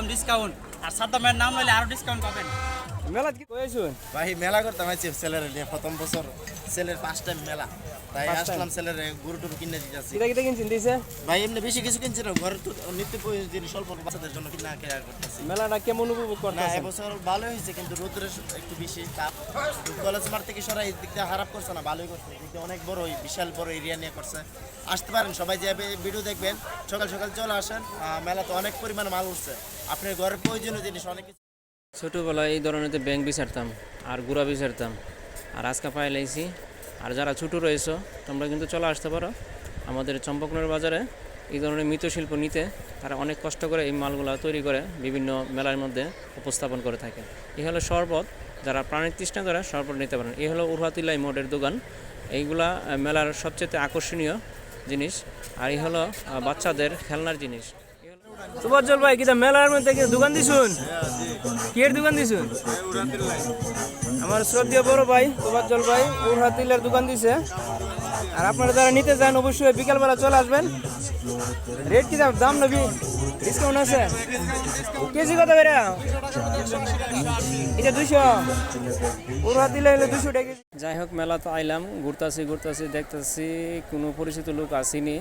একদম ডিসকাউন্ট। আর সাদ্দামের নাম লইলে আরো ডিসকাউন্ট পাবেন। মেলা কি কইছুন ভাই মেলা করতাম আইছি ছেলের নিয়ে প্রথম বছর ছেলের ফার্স্ট টাইম মেলা তাই First আসলাম ছেলের গরু টুরু কিনে দিতেছি কিটা কিটা কিনছেন দিছে ভাই এমনি বেশি কিছু কিনছি না ঘরের তো নিত্য প্রয়োজনীয় জিনিস অল্প অল্প বাচ্চাদের জন্য কিনা কেয়ার করতেছি মেলাটা কেমন উপভোগ না করতেছেন এবছর ভালো হয়েছে কিন্তু রোদ্রের একটু বেশি তাপ কলেজ মাঠ থেকে সরাই দিক দিয়ে খারাপ করছে না ভালোই করছে এদিক দিয়ে অনেক বড় বিশাল বড় এরিয়া নিয়ে করছে আসতে পারেন সবাই যে ভিডিও দেখবেন সকাল সকাল চলে আসেন মেলা তো অনেক পরিমাণ মাল উঠছে আপনার ঘরের প্রয়োজনীয় জিনিস অনেক কিছু ছোটোবেলায় এই ধরনের ব্যাংক বিচারতাম আর গুড়া বিচারতাম আর আজকে পাইলাইছি। আর যারা ছোটো রয়েছো তোমরা কিন্তু চলে আসতে পারো আমাদের চম্পকনগর বাজারে। এই ধরনের মৃৎশিল্প নিতে তারা অনেক কষ্ট করে এই মালগুলো তৈরি করে বিভিন্ন মেলার মধ্যে উপস্থাপন করে থাকে। এই হলো শরবত, যারা প্রাণীর তৃষ্ণা ধরে শরবত নিতে পারেন। এই হলো উরহাতিলাই মোড়ের দোকান। এইগুলা মেলার সবচেয়ে আকর্ষণীয় জিনিস। আর এই হলো বাচ্চাদের খেলনার জিনিস। সুবজ্জল ভাই কিটা মেলার মধ্যে কি দোকান দিছুন কি এর দোকান দিছুন আমার শ্রদ্ধেয় বড় ভাই সুবজ্জল ভাই উরহাতিলের দোকান দিছে। আর আপনারা যারা নিতে চান অবশ্যই বিকালবেলা চলে আসবেন। রেট কি দাম নবি ডিসকাউন্ট আছে কেজি কত বেরা এটা 200 উরহাতিলে হলে 200 টাকা। যাই হোক, মেলা তো আইলাম, ঘুরতাছি দেখতাছি কোনো পরিচিত লোক আসেনি,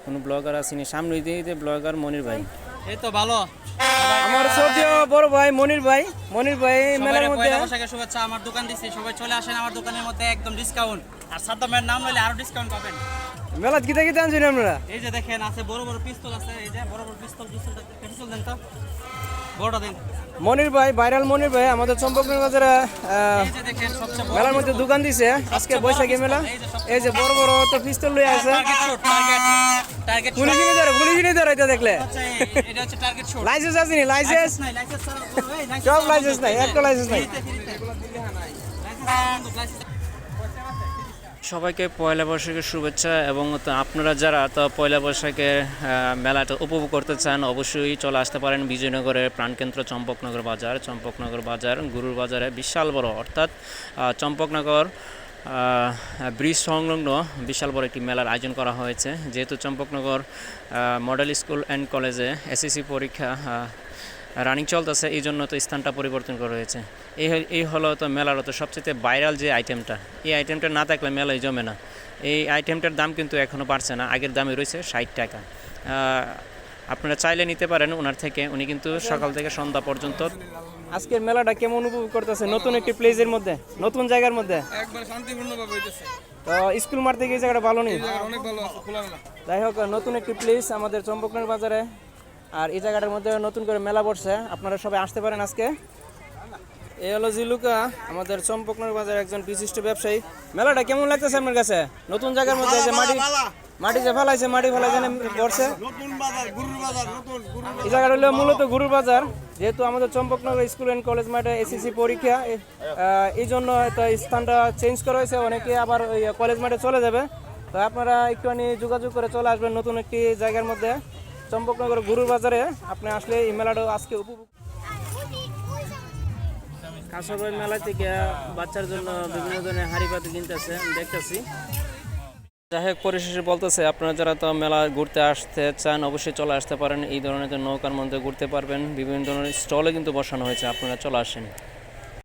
কোনো ব্লগার আসেনি। সামনে দিয়ে ব্লগার মনির ভাই। এই তো ভালো। আমার শ্রদ্ধেয় বড় ভাই মনির ভাই মেলার মধ্যে পয়লা বৈশাখের শুভেচ্ছা। আমার দোকান দিছি, সবাই চলে আসেন আমার দোকানের মধ্যে একদম ডিসকাউন্ট। আর সাদ্দামের নাম লইলে আরো ডিসকাউন্ট পাবেন। মেলা কিটা কিটা আনছেন আপনারা এই যে দেখেন আছে বড় বড় পিস্তল আছে, এই যে বড় বড় পিস্তল দেন তো বড়টা দেন। মনির ভাই ভাইরাল মনির ভাই আমাদের চম্পকনগর বাজারে এই যে দেখেন সবচেয়ে বড় মেলার মধ্যে দোকান দিছে আজকে বৈশাখী মেলা। এই যে বড় বড় তো পিস্তল লই আছে টার্গেট পুলিশ ধরে এটা দেখলে আচ্ছা এটা হচ্ছে টার্গেট শট। লাইসেন্স আছে নি লাইসেন্স নাই লাইসেন্স ছাড়া সব লাইসেন্স নাই একটা লাইসেন্স নাই। সবাইকে পয়লা বৈশাখের শুভেচ্ছা। এবং আপনারা যারা তো পয়লা বৈশাখের মেলাটা উপভোগ করতে চান অবশ্যই চলে আসতে পারেন বিজয়নগরের প্রাণকেন্দ্র চম্পকনগর বাজার গুরুর বাজারে বিশাল বড়, অর্থাৎ চম্পকনগর ব্রিজ সংলগ্ন বিশাল বড় একটি মেলার আয়োজন করা হয়েছে। যেহেতু চম্পকনগর মডেল স্কুল অ্যান্ড কলেজে এসএসসি পরীক্ষা রানিং চলতেছে, এই জন্য তো স্থানটা পরিবর্তন করা হয়েছে। এই হলো তো মেলার তো সবচেয়ে ভাইরাল যে আইটেমটা, এই আইটেমটা না থাকলে মেলায় জমে না। এই আইটেমটার দাম কিন্তু এখনও বাড়ছে না, আগের দামই রয়েছে 60 টাকা। আপনারা চাইলে নিতে পারেন ওনার থেকে, উনি কিন্তু সকাল থেকে সন্ধ্যা পর্যন্ত। আজকের মেলাটা কেমন উপভোগ করতেছে নতুন একটি প্লেসের মধ্যে, নতুন জায়গার মধ্যে? একবার শান্তিপূর্ণভাবে হইতেছে। তো স্কুল মাঠ থেকে এই জায়গাটা ভালো নেই? অনেক ভালো আছে খোলামেলা। যাই হোক, নতুন একটি প্লেস আমাদের চম্পকনগর বাজারে। আর এই জায়গাটার মধ্যে নতুন করে মেলা বসছে, আপনারা সবাই আসতে পারেন আজকে। এই হলো জিলুকা, আমাদের চম্পকনগর বাজারের একজন বিশিষ্ট ব্যবসায়ী। মেলাটা কেমন লাগতেছে আপনার কাছে? নতুন জায়গার মধ্যে যে মাটি যে ফেলাইছে বসছে। এই জায়গাটা হলো মূলত গুরুর বাজার। যেহেতু আমাদের চম্পকনগর স্কুল অ্যান্ড কলেজ মাঠে এসএসসি পরীক্ষা, এই জন্য একটা স্থানটা চেঞ্জ করা হয়েছে। অনেকে আবার ওই কলেজ মাঠে চলে যাবে, তো আপনারা একটুখানি যোগাযোগ করে চলে আসবেন নতুন একটি জায়গার মধ্যে চম্পকনগর গুরুর বাজারে। আপনি আসলে এই মেলাটা আজকে উপভোগ। কাঁসাবাই মেলা থেকে বাচ্চার জন্য বিভিন্ন ধরনের হাঁড়ি পাতি কিনতেছে, দেখতেছি। যাই হোক, পরিশেষে বলতেছে আপনারা যারা তো মেলা ঘুরতে আসতে চান অবশ্যই চলে আসতে পারেন। এই ধরনের নৌকার মধ্যে ঘুরতে পারবেন, বিভিন্ন ধরনের স্টলে কিন্তু বসানো হয়েছে, আপনারা চলে আসেন।